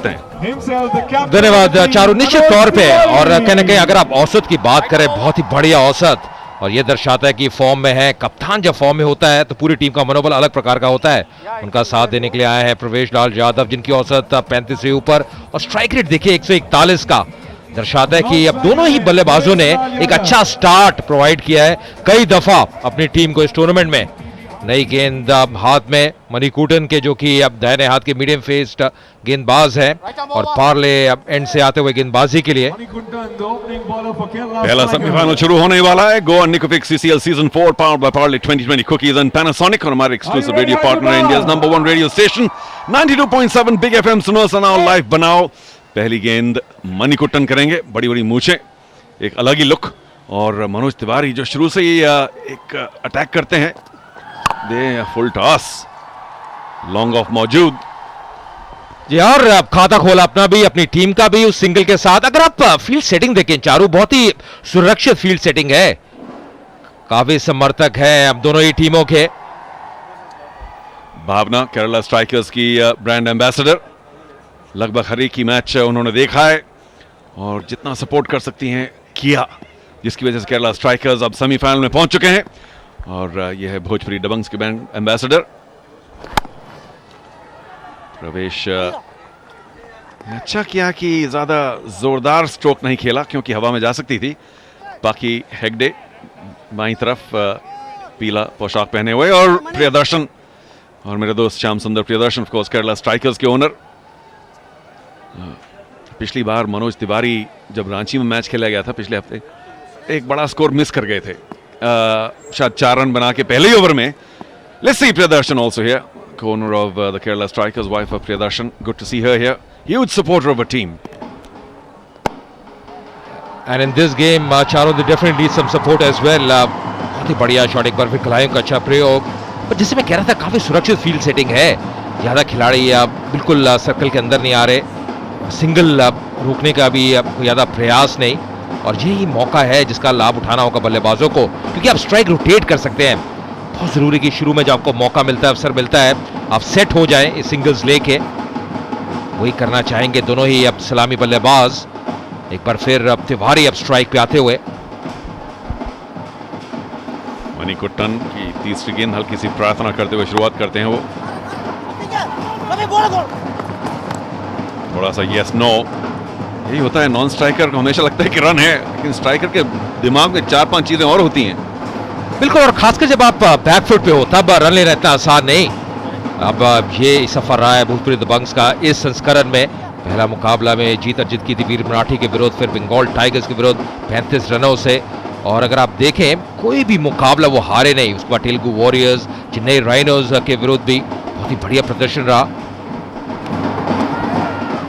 करते हैं। धन्यवाद चारू। निश्चित तौर पे, और कहने कहीं अगर आप औसत की बात करें, बहुत ही बढ़िया औसत, और ये दर्शाता है कि फॉर्म में है। कप्तान जब फॉर्म में होता है तो पूरी टीम का मनोबल अलग प्रकार का होता है। उनका साथ देने के लिए आए हैं प्रवेश लाल यादव, जिनकी औसत 35 से ऊपर, और स्ट्राइक रेट देखिए 141 का, दर्शाता है कि अब दोनों ही बल्लेबाजों ने एक अच्छा स्टार्ट प्रोवाइड किया है कई दफा अपनी टीम को इस टूर्नामेंट में। नई गेंद हाथ में मणिकूटन के, जो कि अब दाहिने हाथ के मीडियम फेस्ड गेंदबाज हैं, और पार्ले अब एंड से आते हुए गेंदबाजी के लिए। पहला सेमीफाइनल शुरू होने वाला है। गो निकोविक CCL season 4 powered by Parle 2020 cookies and Panasonic, और हमारे exclusive radio partner India's number 1 radio station 92.7 Big FM. सुनो सुनाओ लाइव बनाओ। पहली गेंद मणिकुट्टन करेंगे, बड़ी बड़ी मूछें, एक अलग ही लुक, और मनोज तिवारी जो शुरू से ही एक अटैक करते हैं। दे फुल टॉस, लॉन्ग ऑफ मौजूद जी, और अब खाता खोला अपना भी, अपनी टीम का भी उस सिंगल के साथ। अगर आप फील्ड सेटिंग देखें चारू, बहुत ही सुरक्षित फील्ड सेटिंग है, काफी समर्थक है अब दोनों ही टीमों के। भावना केरला स्ट्राइकर्स की ब्रांड एम्बेसडर, लगभग हर एक ही मैच उन्होंने देखा है और जितना सपोर्ट कर सकती हैं किया, जिसकी वजह से केरला स्ट्राइकर्स अब सेमीफाइनल में पहुंच चुके हैं। और यह है भोजपुरी दबंग्स के ब्रांड एम्बेसडर प्रवेश। अच्छा किया कि ज्यादा जोरदार स्ट्रोक नहीं खेला, क्योंकि हवा में जा सकती थी। बाकी हेगडे बाईं तरफ पीला पोशाक पहने हुए, और प्रियदर्शन, और मेरे दोस्त श्याम सुंदर Priyadarshan, of course Kerala strikers के ओनर। पिछली बार मनोज तिवारी जब रांची में मैच खेला गया था पिछले हफ्ते, एक बड़ा स्कोर मिस कर गए थे, शायद 4 रन बना के पहले ही ओवर में। Let's see Priyadarshan also here, owner of the Kerala Strikers, wife of Priyadarsan. Good to see her here. Huge supporter of a team. And in this game, Charo, they definitely need some support as well. बहुत ही बढ़िया shot, एक बार फिर खिलाड़ियों का अच्छा प्रयोग। पर जैसे मैं कह रहा था, काफी सुरक्षित फील्ड सेटिंग है, ज्यादा खिलाड़ी बिल्कुल सर्कल के अंदर नहीं आ रहे, सिंगल रोकने का भी ज्यादा प्रयास नहीं, और यही मौका है जिसका लाभ उठाना होगा बल्लेबाजों को, क्योंकि आप स्ट्राइक रोटेट कर सकते हैं। बहुत जरूरी कि शुरू में जब आपको मौका मिलता है, अवसर मिलता है, आप सेट हो जाएं इस सिंगल्स लेके। वही करना चाहेंगे दोनों ही अब सलामी बल्लेबाज। एक बार फिर अब तिवारी अब स्ट्राइक पे आते हुए। मणिकुट्टन की तीसरी गेंद, हल्की सी प्रार्थना करते हुए शुरुआत करते हैं वो। थोड़ा सा यस नो, यही होता है नॉन स्ट्राइकर को, हमेशा लगता है कि रन है, लेकिन स्ट्राइकर के दिमाग में 4-5 चीजें और होती हैं। बिल्कुल, और खासकर जब आप बैकफुट पे हो तब रन लेना इतना आसान नहीं। अब ये सफर रहा है भोजपुरी दबंग्स का इस संस्करण में। पहला मुकाबला में जीत अर्जित की थी वीर मराठी के विरोध, फिर बंगाल टाइगर्स के विरोध 35 रनों से, और अगर आप देखें कोई भी मुकाबला वो हारे नहीं। उसके बाद तेलुगु वॉरियर्स, चेन्नई राइनोज के विरुद्ध भी बहुत ही बढ़िया प्रदर्शन रहा।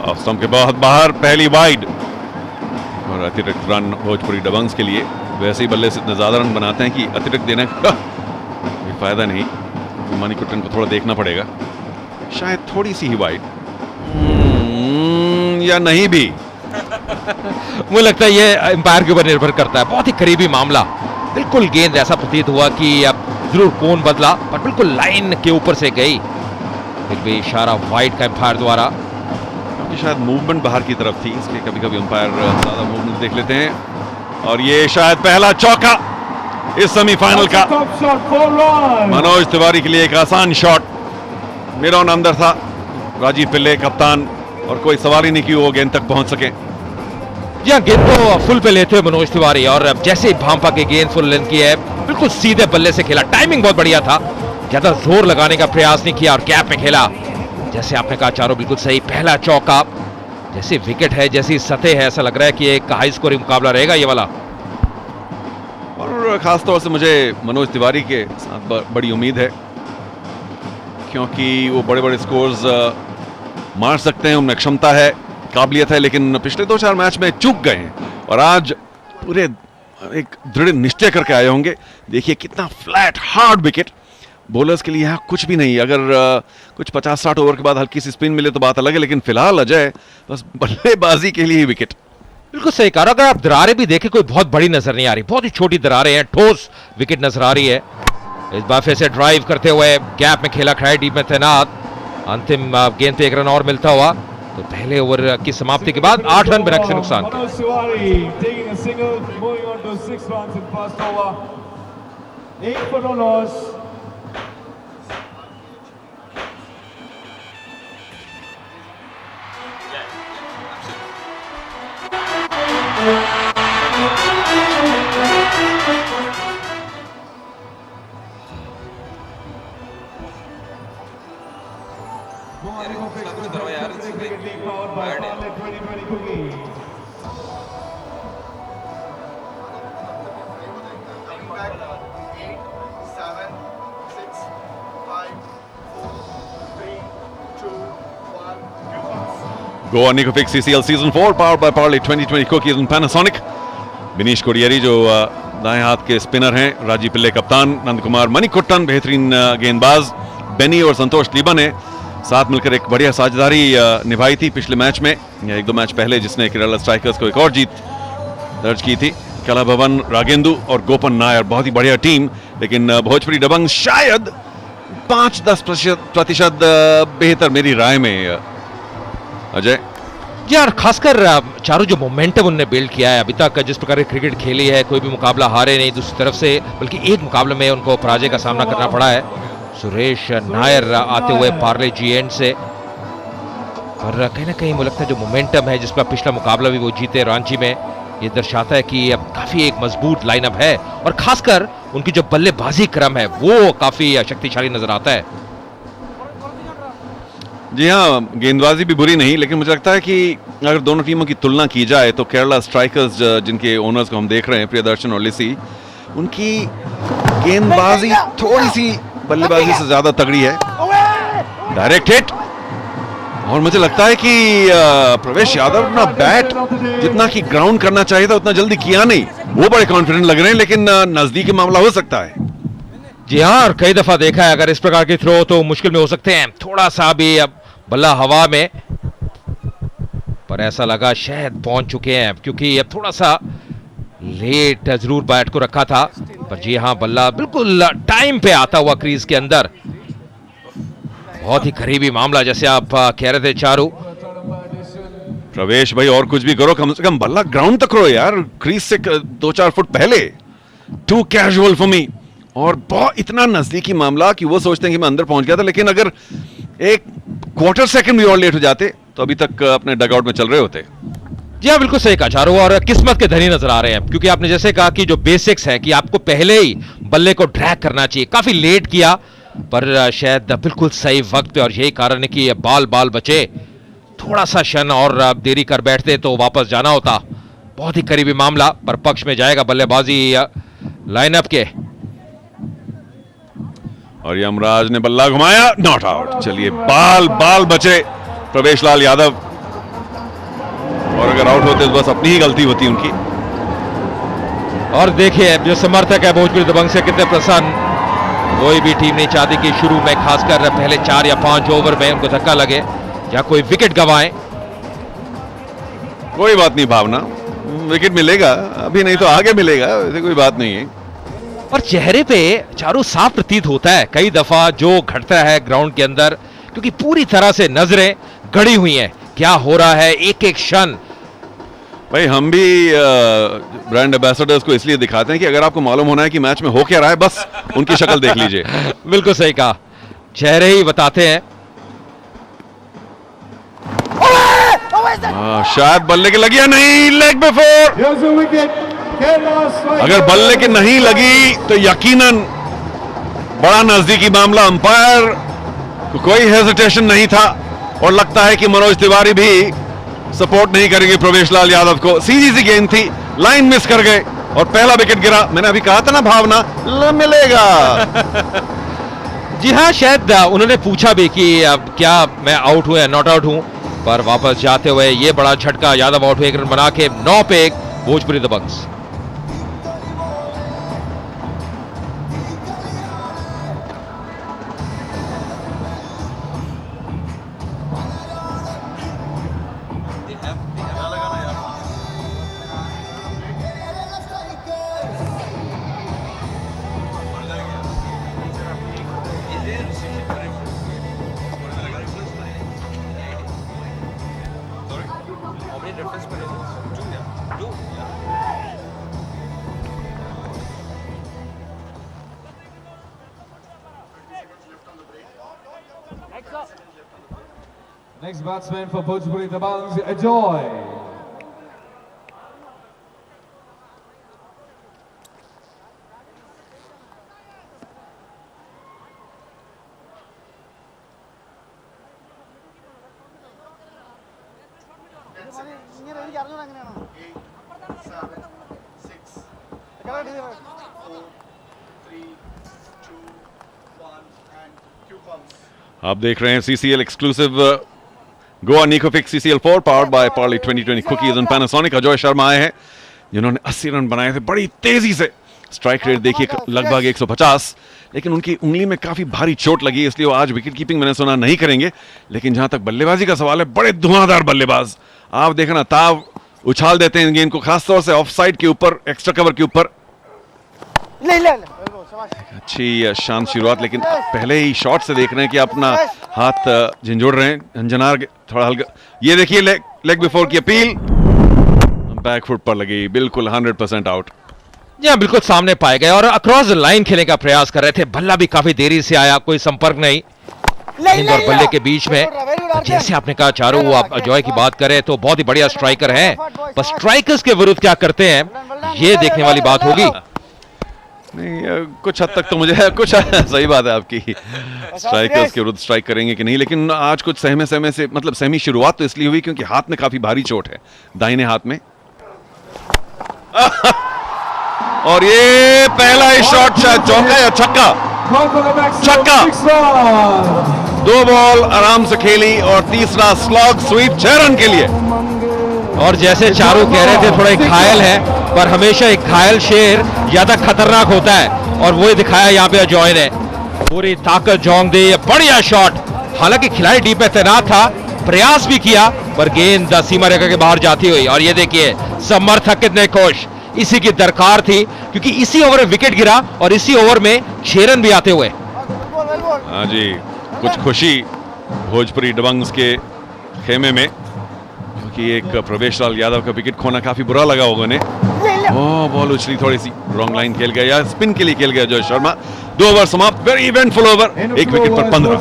ऑफ स्टंप के बहुत बाहर, पहली वाइड, और अतिरिक्त रन भोजपुरी दबंग्स के लिए। वैसे ही बल्ले से इतने ज्यादा रन बनाते हैं कि अतिरिक्त देने का कोई फायदा नहीं। मणिकुट्टन को थोड़ा देखना पड़ेगा, शायद थोड़ी सी ही वाइड या नहीं भी। मुझे लगता है ये अंपायर के ऊपर निर्भर करता है, बहुत ही करीबी मामला। बिल्कुल गेंद ऐसा प्रतीत हुआ कि अब जरूर कोन बदला, पर बिल्कुल लाइन के ऊपर से गई। फिर भी इशारा वाइड का अंपायर द्वारा, क्योंकि शायद मूवमेंट बाहर की तरफ थी, इसलिए कभी कभी अंपायर ज्यादा मूवमेंट देख लेते हैं। और ये शायद पहला चौका इस सेमीफाइनल का। मनोज तिवारी के लिए एक आसान शॉट, मेरा अंदर था, राजीव पिल्ले कप्तान, और कोई सवाल ही नहीं कि वो गेंद तक पहुंच सके। जी हाँ, गेंद तो फुल पे लेते हुए मनोज तिवारी, और जैसे ही भांपा के गेंद फुल लेंथ की है, बिल्कुल सीधे बल्ले से खेला। टाइमिंग बहुत बढ़िया था, ज्यादा जोर लगाने का प्रयास नहीं किया, और गैप में खेला। जैसे आपने कहा चारों, बिल्कुल सही, पहला चौका। जैसी विकेट है, जैसी सतह है, ऐसा लग रहा है कि एक हाई स्कोरिंग मुकाबला रहेगा ये वाला। और खासतौर से मुझे मनोज तिवारी के साथ बड़ी उम्मीद है, क्योंकि वो बड़े बड़े स्कोर्स मार सकते हैं, उनमें क्षमता है, काबिलियत है, लेकिन पिछले 2-4 मैच में चूक गए हैं, और आज पूरे एक दृढ़ निश्चय करके आए होंगे। देखिए कितना फ्लैट हार्ड विकेट, बॉलर्स के लिए यहाँ कुछ भी नहीं। अगर कुछ 50-60 ओवर के बाद हल्की सी स्पिन मिले तो बात अलग है, लेकिन फिलहाल अजय बस बल्लेबाजी के लिए ही विकेट। बिल्कुल सही कहा। अगर आप दरारें भी देखें, कोई बहुत बड़ी नजर नहीं आ रही, बहुत ही छोटी दरारें हैं, ठोस विकेट नजर आ रही है। इस बार फिर से ड्राइव करते हुए गैप में खेला, खड़ा डीप में तैनात। अंतिम गेंद पे एक रन और मिलता हुआ, तो पहले ओवर की समाप्ति के बाद 8 रन बिना किसी नुकसान के। Manoj Tiwari taking a single, moving on to 6 runs in first over. 8 for no loss. Cricket League powered by Parle 2020 Cookies. Go on Nico Fix CCL Season 4 powered by Parle 2020 Cookies and Panasonic. Vinish Kodiyeri जो दाएं हाथ के spinner हैं, राजीव पिल्ले कप्तान, नंद कुमार मणिकुट्टन बेहतरीन गेंदबाज, बेनी और संतोष लीबा ने साथ मिलकर एक बढ़िया साझेदारी निभाई थी पिछले मैच में, या एक दो मैच पहले, जिसने केरला स्ट्राइकर्स को एक और जीत दर्ज की थी। कला भवन, रागेंदु और गोपन नायर, बहुत ही बढ़िया टीम। लेकिन भोजपुरी दबंग शायद 5-10% बेहतर मेरी राय में। अजय यार खासकर चारों जो मोमेंटम उन्होंने बिल्ड किया है अभी तक, जिस प्रकार की क्रिकेट खेली है, कोई भी मुकाबला हारे नहीं दूसरी तरफ से, बल्कि एक मुकाबले में उनको पराजय का सामना करना पड़ा है। सुरेश नायर आते हुए पार्ले जी एंड से, और कहीं ना कहीं मुझे लगता है जो मोमेंटम है, जिसका पिछला मुकाबला भी वो जीते रांची में, ये दर्शाता है कि अब काफी एक मजबूत लाइनअप है, और खासकर उनकी जो बल्लेबाजी क्रम है वो काफी शक्तिशाली नजर आता है। जी हाँ, गेंदबाजी भी बुरी नहीं, लेकिन मुझे लगता है कि अगर दोनों टीमों की तुलना की जाए तो केरला स्ट्राइकर्स, जिनके ओनर्स को हम देख रहे हैं, प्रियदर्शन और लिसी, उनकी गेंदबाजी थोड़ी सी बल्लेबाजी से ज्यादा तगड़ी है। डायरेक्ट हिट, और मुझे लगता है कि प्रवेश यादव अपना बैट जितना कि ग्राउंड करना चाहिए था उतना जल्दी किया नहीं। वो बड़े कॉन्फिडेंट लग रहे हैं, लेकिन नजदीकी मामला हो सकता है। जी हाँ, और कई दफा देखा है अगर इस प्रकार के थ्रो तो मुश्किल में हो सकते हैं। थोड़ा सा भी अब बल्ला हवा में, पर ऐसा लगा शायद पहुंच चुके हैं, क्योंकि अब थोड़ा सा लेट जरूर बैट को रखा था, पर जी हाँ बल्ला बिल्कुल टाइम पे आता हुआ क्रीज के अंदर। बहुत ही करीबी मामला, जैसे आप कह रहे थे चारू। प्रवेश भाई, और कुछ भी करो, कम से कम बल्ला ग्राउंड तक करो यार, क्रीज से 2-4 फुट पहले। टू कैजुअल फॉर मी, और बहुत इतना नजदीकी मामला कि वो सोचते हैं कि मैं अंदर पहुंच गया था, लेकिन अगर एक क्वार्टर सेकंड भी और लेट हो जाते तो अभी तक अपने डगआउट में चल रहे होते। जी हाँ, बिल्कुल सही कहा चारों, और किस्मत के धनी नजर आ रहे हैं, क्योंकि आपने जैसे कहा कि जो बेसिक्स है कि आपको पहले ही बल्ले को ड्रैग करना चाहिए। काफी लेट किया, पर शायद बिल्कुल सही वक्त पे, और यही कारण है कि बाल बचे। थोड़ा सा क्षण और देरी कर बैठते तो वापस जाना होता। बहुत ही करीबी मामला, पर पक्ष में जाएगा बल्लेबाजी लाइनअप के। और यमराज ने बल्ला घुमाया, नॉट आउट। चलिए, बाल बचे प्रवेश लाल यादव, और अगर आउट होते तो बस अपनी ही गलती होती उनकी। और देखिए जो समर्थक है भोजपुरी दबंग से कितने प्रसन्न। कोई भी टीम नहीं चाहती कि शुरू में, खासकर पहले 4 या 5 ओवर में उनको धक्का लगे या कोई विकेट गंवाए। कोई बात नहीं भावना, विकेट मिलेगा, अभी नहीं तो आगे मिलेगा, ऐसी कोई बात नहीं है। और चेहरे पे चारों साफ प्रतीत होता है कई दफा जो घटता है ग्राउंड के अंदर, क्योंकि पूरी तरह से नजरें गड़ी हुई हैं, क्या हो रहा है एक एक क्षण। भाई हम भी ब्रांड एम्बेसडर्स को इसलिए दिखाते हैं कि अगर आपको मालूम होना है कि मैच में हो क्या रहा है, बस उनकी शक्ल देख लीजिए। बिल्कुल सही कहा, चेहरे ही बताते हैं। शायद बल्ले के लगी या नहीं, leg before. Here's a wicket. Kerala strikers. अगर बल्ले के नहीं लगी तो यकीनन बड़ा नजदीकी मामला। अंपायर को कोई हेजिटेशन नहीं था, और लगता है कि मनोज तिवारी भी सपोर्ट नहीं करेंगे प्रवेश लाल यादव को। सीधी सी गेंद थी, लाइन मिस कर गए और पहला विकेट गिरा। मैंने अभी कहा था ना भावना, मिलेगा। जी हाँ, शायद उन्होंने पूछा भी कि अब क्या मैं आउट हूं या नॉट आउट हूं, पर वापस जाते हुए ये बड़ा झटका, यादव आउट हुए 1 रन बना के 9 पे 1 Bhojpuri Dabanggs. Next batsman for Bhojpuri Dabangs, Ajoy. आप देख रहे हैं CCL एक्सक्लूसिव गोवा निकोफिक CCL 4 powered by Parle 2020 cookies and Panasonic. Ajay Sharma आए हैं जिन्होंने 80 रन बनाए थे बड़ी तेजी से। स्ट्राइक रेट देखिए लगभग 150, लेकिन उनकी उंगली में काफी भारी चोट लगी, इसलिए वो आज विकेट कीपिंग मैंने सुना नहीं करेंगे। लेकिन जहां तक बल्लेबाजी का सवाल है, बड़े धुआंधार बल्लेबाज। आप देखना ताव उछाल देते हैं गेंद को, खासतौर से ऑफ साइड के ऊपर, एक्स्ट्रा कवर के ऊपर। अच्छी शांत शुरुआत, लेकिन पहले ही शॉट से देख रहे हैं कि अपना हाथ झंझोड़ रहे हैं, झंझनार थोड़ा हल्का। ये देखिए लेग बिफोर की अपील, बैक फुट पर लगी, बिल्कुल 100% आउट। जी हाँ, बिल्कुल सामने पाए गए और अक्रॉस लाइन खेलने का प्रयास कर रहे थे। बल्ला भी काफी देरी से आया, कोई संपर्क नहीं गेंद और बल्ले के बीच में। जैसे आपने कहा चारू, आप अजय की बात करें तो बहुत ही बढ़िया स्ट्राइकर है, पर स्ट्राइकर्स के विरुद्ध क्या करते हैं ये देखने वाली बात होगी। नहीं, कुछ हद तक तो मुझे कुछ सही बात है आपकी, स्ट्राइकर्स के विरुद्ध स्ट्राइक करेंगे कि नहीं, लेकिन आज कुछ सहमे से मतलब सहमी शुरुआत तो इसलिए हुई क्योंकि हाथ में काफी भारी चोट है, दाहिने हाथ में। और ये पहला ही शॉट शायद चौका या छक्का, छक्का। 2 बॉल आराम से खेली और तीसरा स्लॉग स्वीप 6 रन के लिए। और जैसे चारू कह रहे थे थोड़ा एक घायल है, पर हमेशा एक घायल शेर ज्यादा खतरनाक होता है, और वही दिखाया यहाँ पे अजय ने। पूरी ताकत झोंक दी, बढ़िया शॉट। हालांकि खिलाड़ी डीप में तैनात था, प्रयास भी किया, पर गेंद सीमा रेखा के बाहर जाती हुई। और ये देखिए समर्थक कितने खुश, इसी की दरकार थी, क्योंकि इसी ओवर में विकेट गिरा और इसी ओवर में 6 रन भी आते हुए। हाँ जी, कुछ खुशी भोजपुरी दबंग्स के खेमे में, क्योंकि एक प्रवेश लाल यादव का विकेट खोना काफी बुरा लगा होगा उन्हें। बॉल उछली, थोड़ी सी रॉन्ग लाइन खेल गया या स्पिन के लिए खेल गया अजय शर्मा। 2 ओवर समाप्त, वेरी इवेंटफुल ओवर, 1 विकेट पर 15।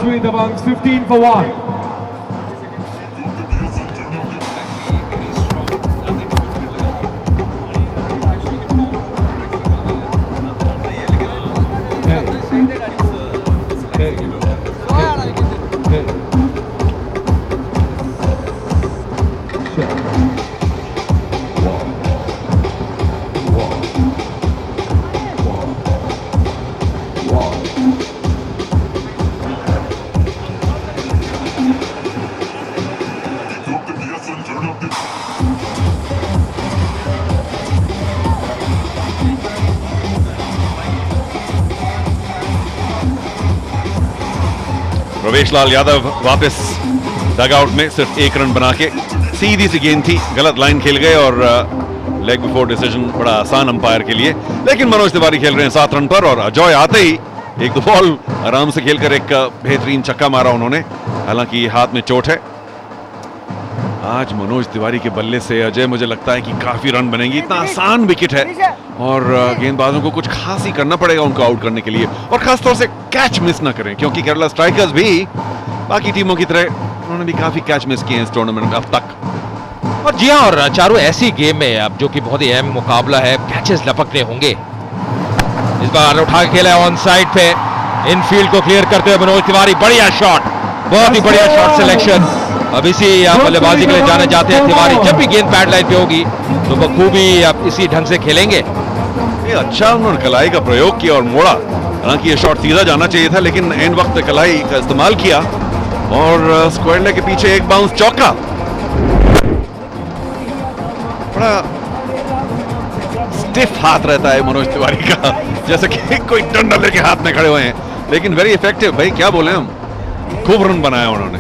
प्रवेश लाल यादव वापस डगआउट में, सिर्फ 1 रन बना के। सीधी सी गेंद थी, गलत लाइन खेल गए और लेग बिफोर डिसीजन बड़ा आसान अंपायर के लिए। लेकिन मनोज तिवारी खेल रहे हैं 7 रन पर, और अजय आते ही 1-2 बॉल आराम से खेलकर एक बेहतरीन छक्का मारा उन्होंने, हालांकि हाथ में चोट है। आज मनोज तिवारी के बल्ले से अजय, मुझे लगता है कि काफी रन बनेंगे। इतना आसान विकेट है और गेंदबाजों को कुछ खास ही करना पड़ेगा उनको आउट करने के लिए, और खासतौर से कैच मिस ना करें, क्योंकि केरला स्ट्राइकर्स भी बाकी टीमों की तरह उन्होंने भी काफी कैच मिस किए हैं इस टूर्नामेंट में अब तक। और जी हाँ, और चारों ऐसी गेम में अब जो कि बहुत ही अहम मुकाबला है, कैचेस लपकने होंगे। इस बार उठा के खेला है ऑन साइड पे, इनफील्ड को क्लियर करते हुए मनोज तिवारी, बढ़िया शॉट, बहुत ही बढ़िया शॉट सिलेक्शन। अब इसी बल्लेबाजी के लिए जाने जाते हैं तिवारी। जब भी गेंद पैड लाइन पे होगी तो बखूबी अब इसी ढंग से खेलेंगे। ये अच्छा उन्होंने कलाई का प्रयोग किया और मोड़ा, हालांकि ये शॉट सीधा जाना चाहिए था, लेकिन एंड वक्त कलाई का इस्तेमाल किया और स्क्वायर लेग के पीछे एक बाउंस चौका। बड़ा स्टिफ हाथ रहता है मनोज तिवारी का, जैसे कि कोई डंडा लेके हाथ में खड़े हुए हैं, लेकिन वेरी इफेक्टिव। भाई क्या बोले हम, खूब रन बनाया उन्होंने।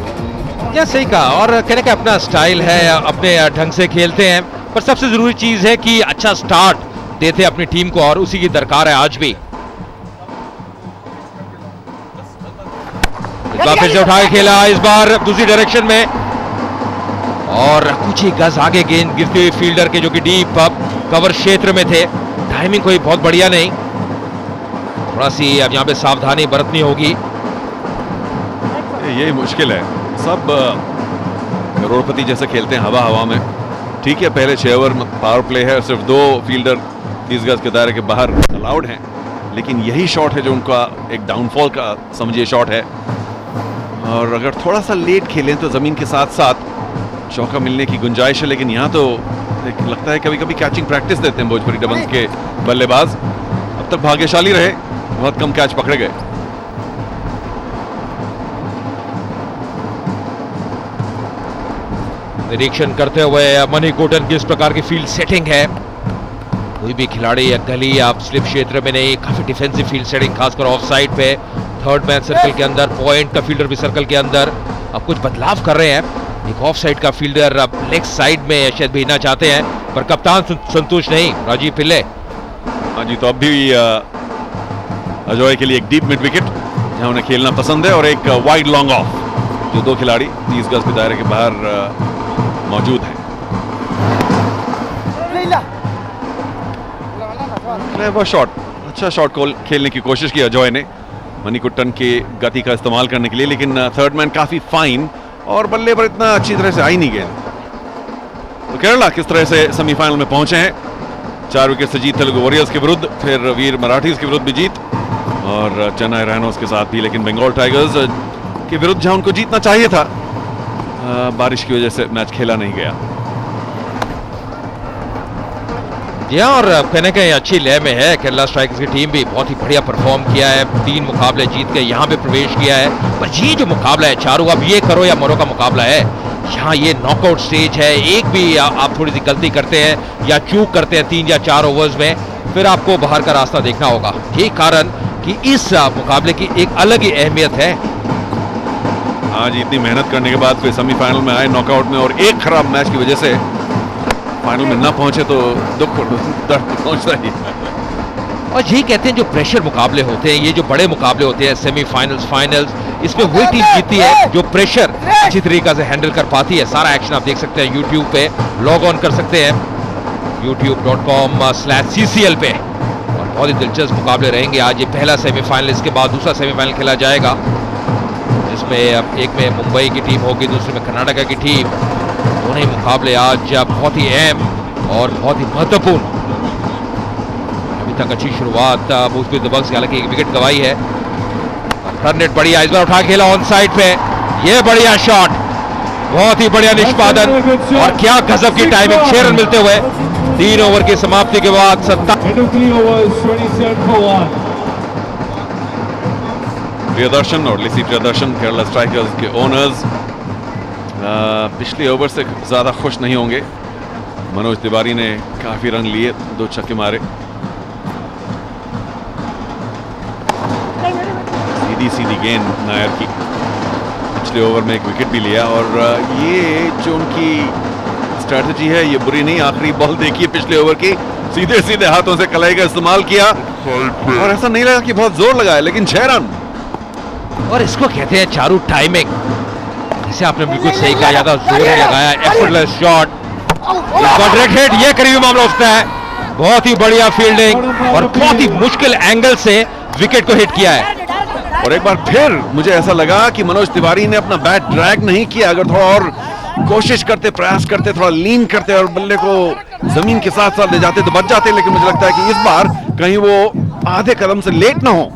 या सही कहा, और कहने का अपना स्टाइल है, अपने ढंग से खेलते हैं, पर सबसे जरूरी चीज है कि अच्छा स्टार्ट देते अपनी टीम को, और उसी की दरकार है आज भी। इस बार फिर से उठा के खेला, इस बार दूसरी डायरेक्शन में, और कुछ ही गज आगे गेंद गिरती हुई फील्डर के जो कि डीप कवर क्षेत्र में थे। टाइमिंग कोई बहुत बढ़िया नहीं, थोड़ा सी अब यहाँ पे सावधानी बरतनी होगी। ये मुश्किल है, सब करोड़पति जैसे खेलते हैं हवा हवा में। ठीक है, पहले 6 ओवर पावर प्ले है और सिर्फ 2 फील्डर 30 गज के दायरे के बाहर अलाउड हैं, लेकिन यही शॉट है जो उनका एक डाउनफॉल का समझिए शॉट है। और अगर थोड़ा सा लेट खेलें तो जमीन के साथ साथ चौका मिलने की गुंजाइश है, लेकिन यहाँ तो लगता है कभी कभी कैचिंग प्रैक्टिस देते हैं भोजपुरी डबल्स के बल्लेबाज। अब तक भाग्यशाली रहे, बहुत कम कैच पकड़े गए। निरीक्षण करते हुए मणिकोटन की इस प्रकार की फील्ड सेटिंग है। कोई भी खिलाड़ी या गली या स्लिप क्षेत्र में नहीं, काफी डिफेंसिव फील्ड सेटिंग, खासकर ऑफ साइड पे, थर्ड मैन सर्कल के अंदर, पॉइंट का फील्डर भी सर्कल के अंदर। अब कुछ बदलाव कर रहे हैं, एक ऑफ साइड का फील्डर अब लेग साइड में शायद भेजना चाहते हैं, पर कप्तान संतुष्ट नहीं, राजीव पिल्ले। हाँ जी, तो अब भी अजय के लिए एक डीप मिड विकेट जहां उन्हें खेलना पसंद है, और एक वाइड लॉन्ग ऑफ जो 2 खिलाड़ी 30 गज के दायरे के बाहर मौजूद है। क्लेवर शॉट, अच्छा शॉट को खेलने की कोशिश की अजय ने मणिकुट्टन के गति का इस्तेमाल करने के लिए, लेकिन थर्ड मैन काफी फाइन और बल्ले पर इतना अच्छी तरह से आई नहीं गया। तो केरला किस तरह से सेमीफाइनल में पहुंचे हैं, 4 विकेट से जीत तेलुगु वॉरियर्स के विरुद्ध, फिर वीर मराठीज के विरुद्ध भी जीत और चेन्नई रैनोस के साथ भी, लेकिन बंगाल टाइगर्स के विरुद्ध जहां उनको जीतना चाहिए था, बारिश की वजह से मैच खेला नहीं गया। जी हाँ, और कहने कहीं अच्छी लय में है। केरला स्ट्राइकर्स की टीम भी बहुत ही बढ़िया परफॉर्म किया है, 3 मुकाबले जीत के यहाँ पे प्रवेश किया है। पर ये जो मुकाबला है चारों, अब ये करो या मरो का मुकाबला है। यहाँ ये नॉकआउट स्टेज है, एक भी आप थोड़ी सी गलती करते हैं या चूक करते हैं 3 या 4 ओवर्स में, फिर आपको बाहर का रास्ता देखना होगा। यही कारण कि इस मुकाबले की एक अलग ही अहमियत है। आज इतनी मेहनत करने के बाद फिर सेमीफाइनल में आए नॉकआउट में, और एक खराब मैच की वजह से फाइनल में ना पहुंचे तो दुख दर्द पहुंचता ही। और यही कहते हैं जो प्रेशर मुकाबले होते हैं, ये जो बड़े मुकाबले होते हैं, सेमीफाइनल्स, फाइनल्स, इसमें वही टीम जीतती है जो प्रेशर अच्छी तरीके से हैंडल कर पाती है। सारा एक्शन आप देख सकते हैं यूट्यूब पे, लॉग ऑन कर सकते हैं youtube.com/ccl पे, और बहुत ही दिलचस्प मुकाबले रहेंगे आज। ये पहला सेमीफाइनल, इसके बाद दूसरा सेमीफाइनल खेला जाएगा, जिसमें एक में मुंबई की टीम होगी, दूसरे में कर्नाटका की टीम। दोनों ही मुकाबले आज बहुत ही अहम और बहुत ही महत्वपूर्ण। अभी तक अच्छी शुरुआत भोजपुरी दबंग्स की, हालांकि 1 विकेट गवाई है। रन रेट बढ़िया, इस बार उठा खेला ऑन साइड पे, ये बढ़िया शॉट, बहुत ही बढ़िया निष्पादन, और क्या गजब की टाइमिंग। 6 रन मिलते हुए 3 ओवर की समाप्ति के बाद 27 प्रियदर्शन और लिसी प्रियदर्शन केरला स्ट्राइकर्स के ओनर्स पिछले ओवर से ज्यादा खुश नहीं होंगे। मनोज तिवारी ने काफी रन लिए, 2 छक्के मारे, सीधी सीधी गेंद नायर की, पिछले ओवर में 1 विकेट भी लिया। और ये जो उनकी स्ट्रेटजी है ये बुरी नहीं। आखिरी बॉल देखिए पिछले ओवर की, सीधे सीधे हाथों से कलाई का इस्तेमाल किया, और ऐसा नहीं लगा कि बहुत जोर लगाया, लेकिन 6 रन। और इसको कहते हैं चारू टाइमिंग। जैसे आपने बिल्कुल सही कहा, ज्यादा जोर नहीं लगाया, एफर्टलेस शॉट, डायरेक्ट हिट, ये करीबी मामला उठता है। बहुत ही बढ़िया फील्डिंग और बहुत ही मुश्किल एंगल से विकेट को हिट किया है। और एक बार फिर मुझे ऐसा लगा कि मनोज तिवारी ने अपना बैट ड्रैग नहीं किया। अगर थोड़ा और कोशिश करते, प्रयास करते, थोड़ा लीन करते और बल्ले को जमीन के साथ साथ ले जाते तो बच जाते, लेकिन मुझे लगता है कि इस बार कहीं वो आधे कदम से लेट ना हो।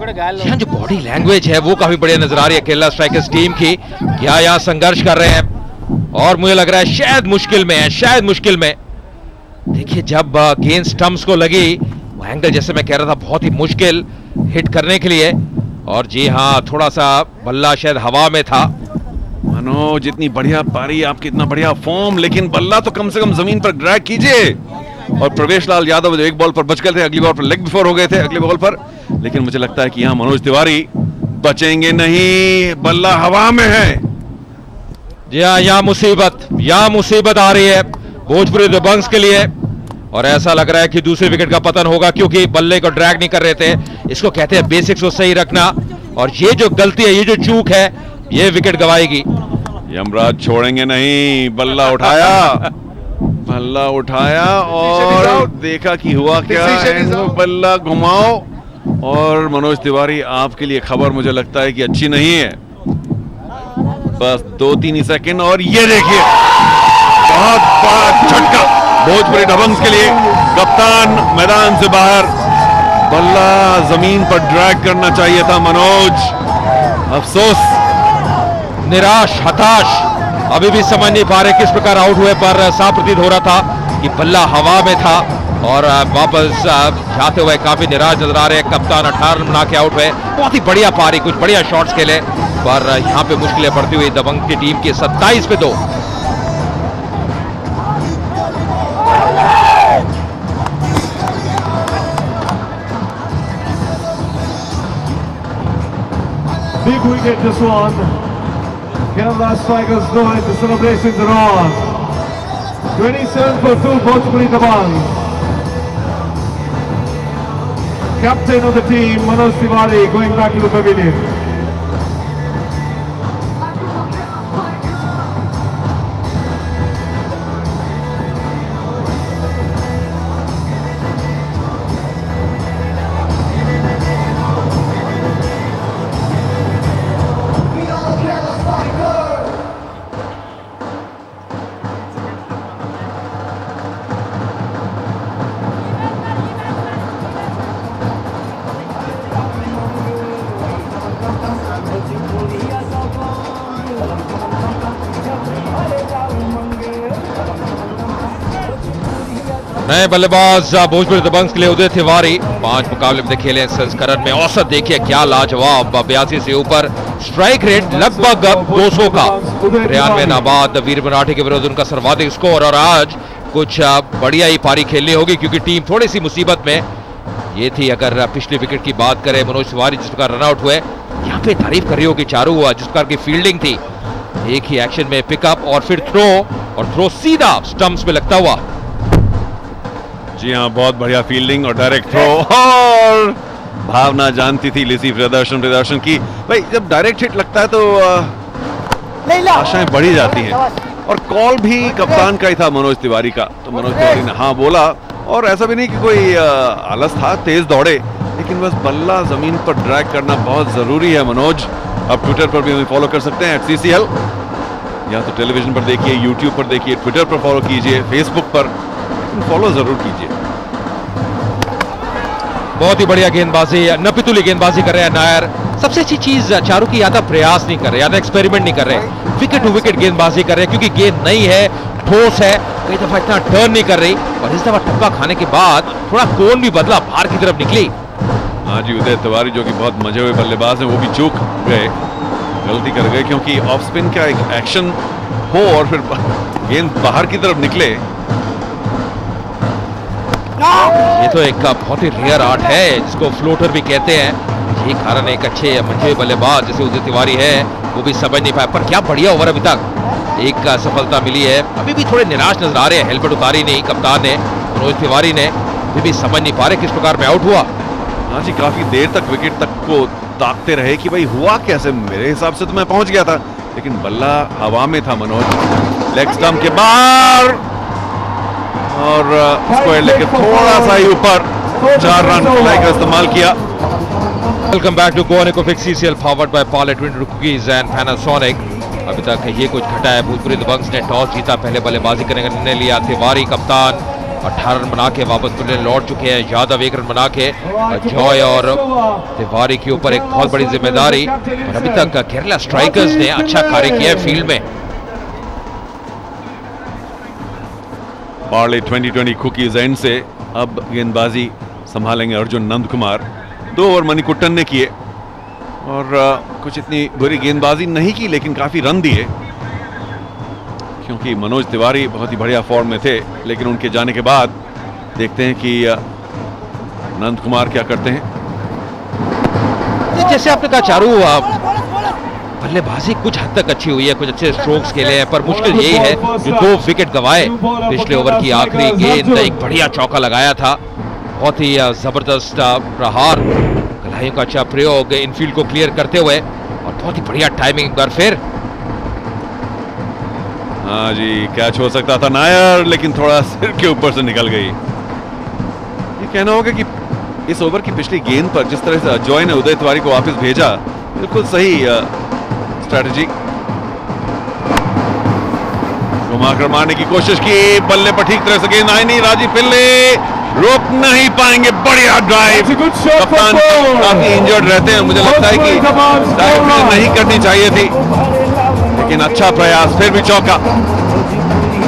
यहाँ जो बॉडी लैंग्वेज है वो काफी बढ़िया नजर आ रही है केरला स्ट्राइकर्स टीम की। क्या यहाँ संघर्ष कर रहे हैं, और मुझे लग रहा है शायद मुश्किल में है, शायद मुश्किल में। देखिए जब गेंद स्टंप्स को लगी, वो एंगल जैसे मैं कह रहा था बहुत ही मुश्किल हिट करने के लिए, और जी हाँ थोड़ा सा बल्ला शायद हवा में था। मनोज जितनी बढ़िया पारी, आपकी इतना बढ़िया फॉर्म, लेकिन बल्ला तो कम से कम जमीन पर ड्रैग कीजिए। और प्रवेश लाल यादव जो 1 बॉल पर बच गए थे, अगली बॉल पर लेग बिफोर हो गए थे अगले बॉल पर, लेकिन मुझे लगता है कि यहाँ मनोज तिवारी बचेंगे नहीं, बल्ला हवा में है। जी हाँ, यहाँ मुसीबत आ रही है भोजपुरी दबंग्स के लिए, और ऐसा लग रहा है कि दूसरे विकेट का पतन होगा, क्योंकि बल्ले को ड्रैग नहीं कर रहे थे। इसको कहते हैं बेसिक्स को सही रखना, और ये जो गलती है, ये जो चूक है, ये विकेट गवाएगी। यमराज छोड़ेंगे नहीं, बल्ला उठाया, बल्ला उठाया और देखा कि हुआ क्या। बल्ला घुमाओ और मनोज तिवारी आपके लिए खबर मुझे लगता है कि अच्छी नहीं है। बस 2-3 ही सेकंड और ये देखिए बहुत बड़ा झटका भोजपुरी दबंग्स के लिए। कप्तान मैदान से बाहर, बल्ला जमीन पर ड्रैग करना चाहिए था मनोज, अफसोस। निराश, हताश, अभी भी समझ नहीं पा रहे किस प्रकार आउट हुए, पर साफ प्रतीत हो रहा था कि बल्ला हवा में था और वापस जाते हुए काफी निराश नजर आ रहे हैं। कप्तान 18 रन बना के आउट हुए। बहुत ही बढ़िया पारी, कुछ बढ़िया शॉट्स खेले, पर यहां पे मुश्किलें बढ़ती हुई दबंग की टीम की 27 पे 2। Big wicket this one. Kerala strikers know it, the celebrations are on. 27 for 2, Bhojpuri Dabang. Captain of the team, Manoj Tiwari, going back to the pavilion. नए बल्लेबाज भोजपुरी दबंग्स के लिए उदय तिवारी 5 मुकाबले में खेले इस संस्करण में। औसत देखिए क्या लाजवाब, 82 से ऊपर, स्ट्राइक रेट लगभग 200 का। 93 नाबाद वीर मराठी के विरुद्ध उनका सर्वाधिक स्कोर। और आज कुछ बढ़िया ही पारी खेलनी होगी क्योंकि टीम थोड़ी सी मुसीबत में ये थी। अगर पिछली विकेट की बात करें, मनोज तिवारी जिस प्रकार रनआउट हुए, यहाँ पे तारीफ कर रही होगी चारू हुआ, जिस प्रकार की फील्डिंग थी, एक ही एक्शन में पिकअप और फिर थ्रो, और थ्रो सीधा स्टंप्स में लगता हुआ। जी हाँ, बहुत बढ़िया फील्डिंग और डायरेक्ट थ्रो। और भावना जानती थी लिसी प्रदर्शन की, भाई जब डायरेक्ट हिट लगता है तो आशाएं बढ़ी जाती हैं। और कॉल भी कप्तान का ही था, मनोज तिवारी का। तो मनोज तिवारी ने हाँ बोला, और ऐसा भी नहीं कि कोई आलस था, तेज दौड़े, लेकिन बस बल्ला जमीन पर ड्रैग करना बहुत जरूरी है मनोज। अब ट्विटर पर भी हमें फॉलो कर सकते हैं @CCL, या तो टेलीविजन पर देखिए, यूट्यूब पर देखिए, ट्विटर पर फॉलो कीजिए, फेसबुक पर फॉलो जरूर कीजिए। बहुत ही बढ़िया गेंदबाजी, नपितुली गेंदबाजी कर रहे हैं नायर। सबसे अच्छी चीज चारू की, ज्यादा प्रयास नहीं कर रहे, ज्यादा एक्सपेरिमेंट नहीं कर रहे, विकेट टू विकेट गेंदबाजी कर रहे हैं क्योंकि गेंद नई है, ठोस है, कई दफा इतना टर्न नहीं कर रही। और इस दफा टप्पा खाने के बाद थोड़ा कोण भी बदला, बाहर की तरफ निकली। हाँ जी, उदय तिवारी जो कि बहुत मजे हुए बल्लेबाज हैं, वो भी चूक गए, गलती कर गए, क्योंकि ऑफ स्पिन का एक एक्शन हो और फिर गेंद बाहर की तरफ निकले। ये तो एक बहुत ही रेयर आर्ट है जिसको फ्लोटर भी कहते हैं। यही कारण एक अच्छे मंझे हुए बल्लेबाज जैसे उदय तिवारी है, वो भी समझ नहीं पाया। पर क्या बढ़िया ओवर अभी तक, एक सफलता मिली है। अभी भी थोड़े निराश नजर आ रहे हैं, हेलमेट उतारी नहीं कप्तान ने, मनोज तिवारी ने, अभी भी समझ नहीं पा रहे किस प्रकार में आउट हुआ। हाँ जी, काफी देर तक विकेट तक को ताकते रहे कि भाई हुआ कैसे। मेरे हिसाब से तो मैं पहुंच गया था, लेकिन बल्ला हवा में था मनोज, लेग स्टंप के बाहर, और स्क्वायर लेके थोड़ा सा ही ऊपर 4 रन फ्लाई का इस्तेमाल किया। वेलकम बैक टू गोवा इकोफिक्स CCL powered by Parle twin cookies and Panasonic. अभी तक ये कुछ घटा है। भोजपुरी दबंग्स ने टॉस जीता, पहले बल्लेबाजी करने का निर्णय लिया। तिवारी कप्तान 18 रन बना के वापस मिलने लौट चुके हैं। यादव 1 रन बना के। जॉय और तिवारी के ऊपर एक बहुत बड़ी जिम्मेदारी। और अभी तक केरला स्ट्राइकर्स ने अच्छा कार्य किया है फील्ड में। पार्ले 2020 कुकीज एंड से अब गेंदबाजी संभालेंगे अर्जुन नंद कुमार। 2 ओवर मणिकुट्टन ने किए और कुछ इतनी बुरी गेंदबाजी नहीं की, लेकिन काफी रन दिए, क्योंकि मनोज तिवारी बहुत ही बढ़िया फॉर्म में थे। लेकिन उनके जाने के बाद देखते हैं कि नंद कुमार क्या करते हैं। जैसे आपने कहा चारू, बल्लेबाजी कुछ हद तक अच्छी हुई है, कुछ अच्छे स्ट्रोक्स खेले हैं, पर मुश्किल यही है जो 2 विकेट गंवाए। पिछले ओवर की आखिरी गेंद एक बढ़िया चौका लगाया था, बहुत ही जबरदस्त प्रहार, कलाइयों का अच्छा प्रयोग इनफील्ड को क्लियर करते हुए, और बहुत ही बढ़िया टाइमिंग। एक बार फिर हाँ जी, कैच हो सकता था नायर, लेकिन थोड़ा सिर के ऊपर से निकल गई। ये कहना होगा कि इस ओवर की पिछली गेंद पर जिस तरह से अजॉय ने उदय तिवारी को वापस भेजा, बिल्कुल सही स्ट्रैटेजी। घुमाकर मारने की कोशिश की, बल्ले पर ठीक तरह से गेंद आई नहीं। राजीव पिल्ले रोक नहीं पाएंगे। बढ़िया ड्राइव। कप्तान काफी इंजर्ड रहते हैं, मुझे लगता है कि ड्राइव नहीं करनी चाहिए थी, लेकिन अच्छा प्रयास, फिर भी चौका।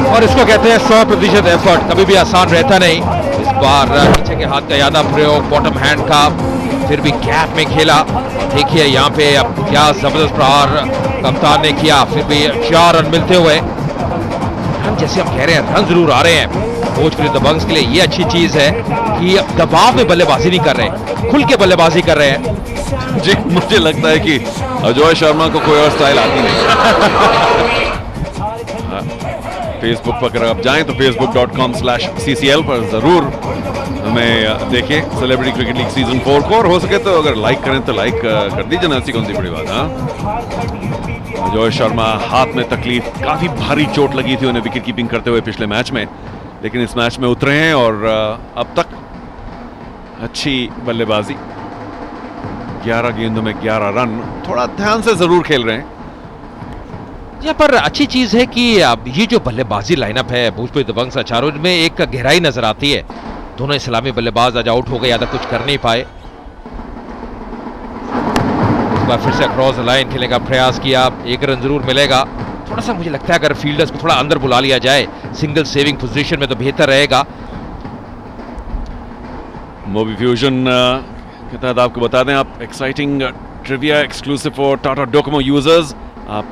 और इसको कहते हैं 100% एफर्ट, कभी भी आसान रहता नहीं। इस बार पीछे के हाथ का यादा प्रयोग, बॉटम हैंड का, फिर भी गैप में खेला। देखिए यहाँ पे अब क्या जबरदस्त प्रहार कप्तान ने किया, फिर भी 4 रन मिलते हुए। रन जैसे हम कह रहे हैं, रन जरूर आ रहे हैं भोजपुरी दबंग्स के लिए। ये अच्छी चीज है कि दबाव में बल्लेबाजी नहीं कर रहे, खुल के बल्लेबाजी कर रहे हैं। जी, मुझे लगता है कि अजय शर्मा को कोई और स्टाइल आती नहीं। फेसबुक पर अगर आप जाएं तो facebook.com/ccl पर जरूर हमें देखें सेलिब्रिटी क्रिकेट लीग सीजन 4 को, और हो सके तो अगर लाइक करें तो लाइक कर दीजिए ना, ऐसी कौन सी बड़ी बात। हाँ, अजय शर्मा हाथ में तकलीफ, काफी भारी चोट लगी थी उन्हें विकेट कीपिंग करते हुए पिछले मैच में, लेकिन इस मैच में उतरे हैं और अब तक अच्छी बल्लेबाजी। 11 गेंदों में 11 रन, थोड़ा ध्यान से जरूर खेल रहे हैं। यहाँ पर अच्छी चीज है कि अब ये जो बल्लेबाजी लाइनअप है भोजपुरी दबंग्स चारों में, एक गहराई नजर आती है। दोनों इस्लामी बल्लेबाज आज आउट हो गए, ज्यादा कुछ कर नहीं पाए। इस बार फिर से अक्रॉस द लाइन खेलने का प्रयास किया, 1 रन जरूर मिलेगा। थोड़ा सा मुझे लगता है अगर फील्डर्स को थोड़ा अंदर बुला लिया जाए सिंगल सेविंग पोजीशन में तो बेहतर रहेगा। मोबी फ्यूजन के तहत आपको बता दें, आप exciting trivia exclusive for Tata Docomo users, आप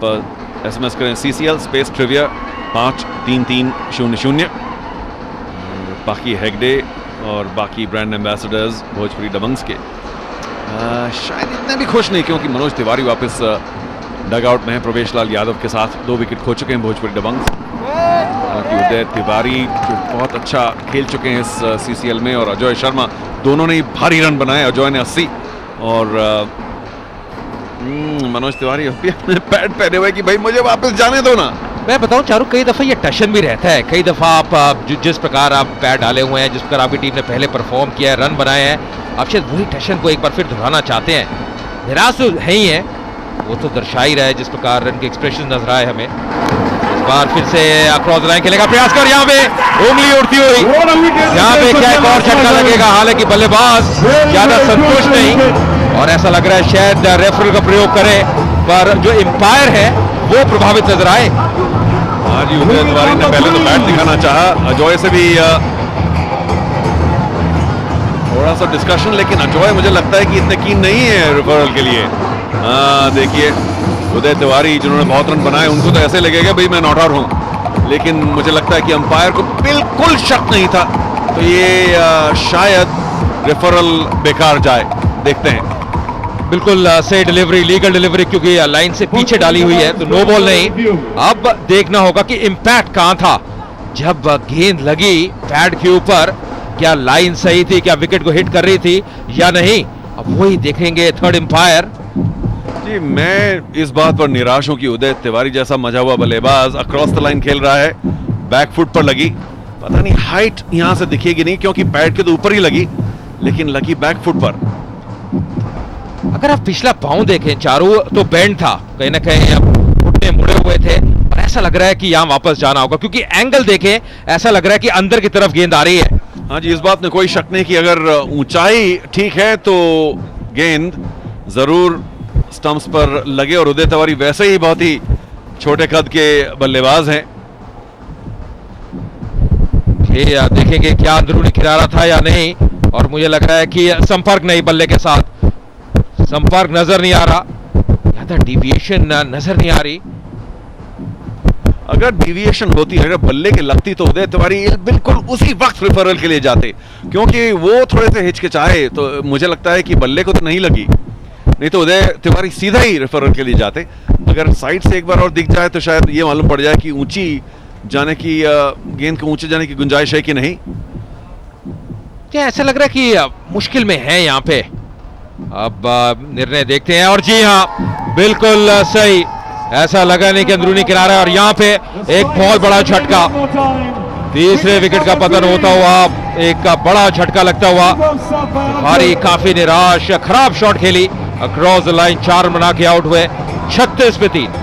SMS करें CCL स्पेस ट्रिविया 53300। बाकी हेगडे और बाकी ब्रांड एम्बेसडर्स भोजपुरी दबंग्स के शायद इतने भी खुश नहीं, क्योंकि मनोज तिवारी वापस डगआउट में है प्रवेश लाल यादव के साथ। 2 विकेट खो चुके हैं भोजपुरी दबंग्स। हालांकि उदय तिवारी जो बहुत अच्छा खेल चुके हैं इस CCL में, और अजय शर्मा, दोनों ने भारी रन बनाए। अजय ने 80 और मनोज तिवारी अभी अपने पैड पहने हुए कि भाई मुझे वापस जाने दो ना। मैं बताऊं चारू, कई दफा ये टशन भी रहता है। कई दफा आप जिस प्रकार आप पैड डाले हुए हैं, जिस प्रकार आपकी टीम ने पहले परफॉर्म किया है, रन बनाए हैं, आप शायद वही टशन को एक बार फिर दोहराना चाहते हैं। निराश तो है ही है, वो तो दर्शा ही रहा है जिस प्रकार रन के एक्सप्रेशन नजर आए हमें। इस बार फिर से क्रॉस लाइन खेलने का प्रयास कर, यहाँ पे उंगली उड़ती हुई, यहाँ पे क्या एक और झटका लगेगा। हालांकि बल्लेबाज ज्यादा संतुष्ट नहीं, और ऐसा लग रहा है शायद रेफरी का प्रयोग करे, पर जो एम्पायर है वो प्रभावित नजर आए। हाँ जी, उदय तिवारी ने पहले तो बैट दिखाना चाहा, अजय से भी थोड़ा सा डिस्कशन, लेकिन अजय मुझे लगता है कि इतने कीन नहीं है रेफरल के लिए। हाँ देखिए, उदय तिवारी जिन्होंने बहुत रन बनाए, उनको तो ऐसे लगेगा भाई मैं नॉट आउट हूं, लेकिन मुझे लगता है कि अंपायर को बिल्कुल शक नहीं था, तो ये शायद रेफरल बेकार जाए। देखते हैं। बिल्कुल सही डिलीवरी, लीगल डिलीवरी, क्योंकि लाइन से पीछे डाली हुई है तो नो बॉल नहीं। अब देखना होगा कि इंपैक्ट कहां था जब गेंद लगी पैड के ऊपर, क्या लाइन सही थी, क्या विकेट को हिट कर रही थी या नहीं, अब वही देखेंगे थर्ड अंपायर। जी, मैं इस बात पर निराश हूं कि उदय तिवारी जैसा मजा हुआ बल्लेबाज अक्रॉस द लाइन खेल रहा है, बैक फुट पर लगी, पता नहीं हाइट यहां से दिखेगी नहीं क्योंकि पैड के तो ऊपर ही लगी, लेकिन लगी बैक फुट पर। अगर आप पिछला पांव देखें चारों, तो बेंड था, कहीं ना कहीं घुटने मुड़े हुए थे, और ऐसा लग रहा है कि यहां वापस जाना होगा, क्योंकि एंगल देखें ऐसा लग रहा है कि अंदर की तरफ गेंद आ रही है। हाँ जी, इस बात में कोई शक नहीं कि अगर ऊंचाई ठीक है तो गेंद जरूर स्टंप्स पर लगे, और उदय तिवारी वैसे ही बहुत ही छोटे कद के बल्लेबाज हैं। ये देखेंगे क्या अंदरूनी किनारा था या नहीं, और मुझे लग रहा है कि संपर्क नहीं, बल्ले के साथ संपर्क नजर नहीं आ रहा, ज्यादा डिविएशन नजर नहीं आ रही। अगर डिविएशन होती, अगर बल्ले के लगती तो उदय तिवारी बिल्कुल उसी वक्त रेफरल के लिए जाते, क्योंकि वो थोड़े से हिचकिचाए, तो मुझे लगता है कि बल्ले को तो नहीं लगी, नहीं तो उदय तिवारी सीधा ही रेफरल के लिए जाते। अगर साइड से एक बार और दिख जाए तो शायद ये मालूम पड़ जाए कि ऊंची जाने की, गेंद को ऊंचे जाने की गुंजाइश है कि नहीं। क्या ऐसा लग रहा है कि मुश्किल में है यहाँ पे। अब निर्णय देखते हैं, और जी हाँ बिल्कुल सही, ऐसा लगा नहीं कि अंदरूनी किनारा, और यहाँ पे एक बहुत बड़ा झटका, तीसरे विकेट का पतन होता हुआ, एक बड़ा झटका लगता हुआ। बुखारी काफी निराश, खराब शॉट खेली, अक्रॉस द लाइन 4 बना के आउट हुए, 36 पे 3।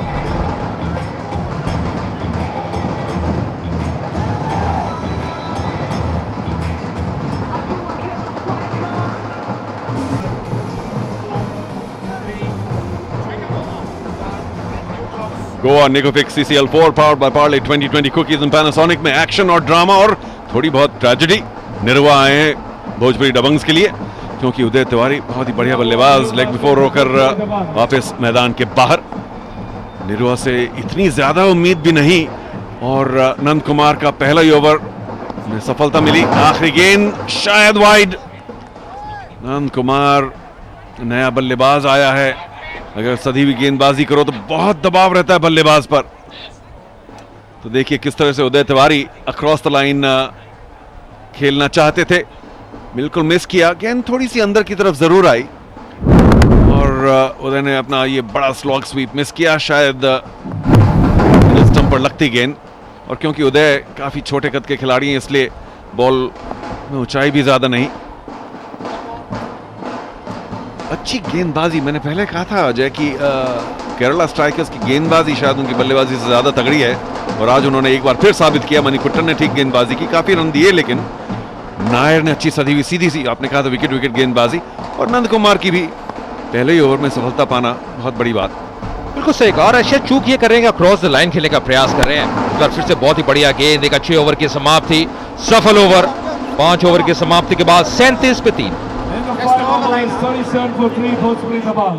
गोवा निकोफिक CCL 4 powered by Parle 2020 cookies and Panasonic में एक्शन और ड्रामा और थोड़ी बहुत ट्रेजेडी। निरवा आए हैं भोजपुरी दबंग्स के लिए क्योंकि उदय तिवारी बहुत ही बढ़िया बल्लेबाज लेग बिफोर होकर वापस मैदान के बाहर। निरवा से इतनी ज्यादा उम्मीद भी नहीं और नंद कुमार का पहला ही ओवर में सफलता मिली। आखिरी गेंद शायद वाइड। नंद कुमार नया बल्लेबाज आया है, अगर सदी भी गेंदबाजी करो तो बहुत दबाव रहता है बल्लेबाज पर। तो देखिए किस तरह से उदय तिवारी अक्रॉस द लाइन खेलना चाहते थे, बिल्कुल मिस किया। गेंद थोड़ी सी अंदर की तरफ जरूर आई और उदय ने अपना ये बड़ा स्लॉग स्वीप मिस किया, शायद स्टंप पर लगती गेंद। और क्योंकि उदय काफी छोटे कद के खिलाड़ी हैं इसलिए बॉल में ऊंचाई भी ज्यादा नहीं। अच्छी गेंदबाजी, मैंने पहले कहा था अजय कि केरला स्ट्राइकर्स की गेंदबाजी शायद उनकी बल्लेबाजी से ज्यादा तगड़ी है और आज उन्होंने एक बार फिर साबित किया। मणिकुट्टन ने ठीक गेंदबाजी की, काफी रन दिए, लेकिन नायर ने अच्छी सदी हुई सीधी सी, आपने कहा था विकेट गेंदबाजी। और नंद कुमार की भी पहले ही ओवर में सफलता पाना बहुत बड़ी बात। बिल्कुल सही कहा। और ऐसे चूक ये कर रहे हैं, क्रॉस द लाइन खेलने का प्रयास कर रहे हैं। तो फिर से बहुत ही बढ़िया गेंद, एक अच्छे ओवर की समाप्ति, सफल ओवर। 5 ओवर की समाप्ति के बाद 37 पे 3। In the final overs, 37 for 3, Bhojpuri Dabang.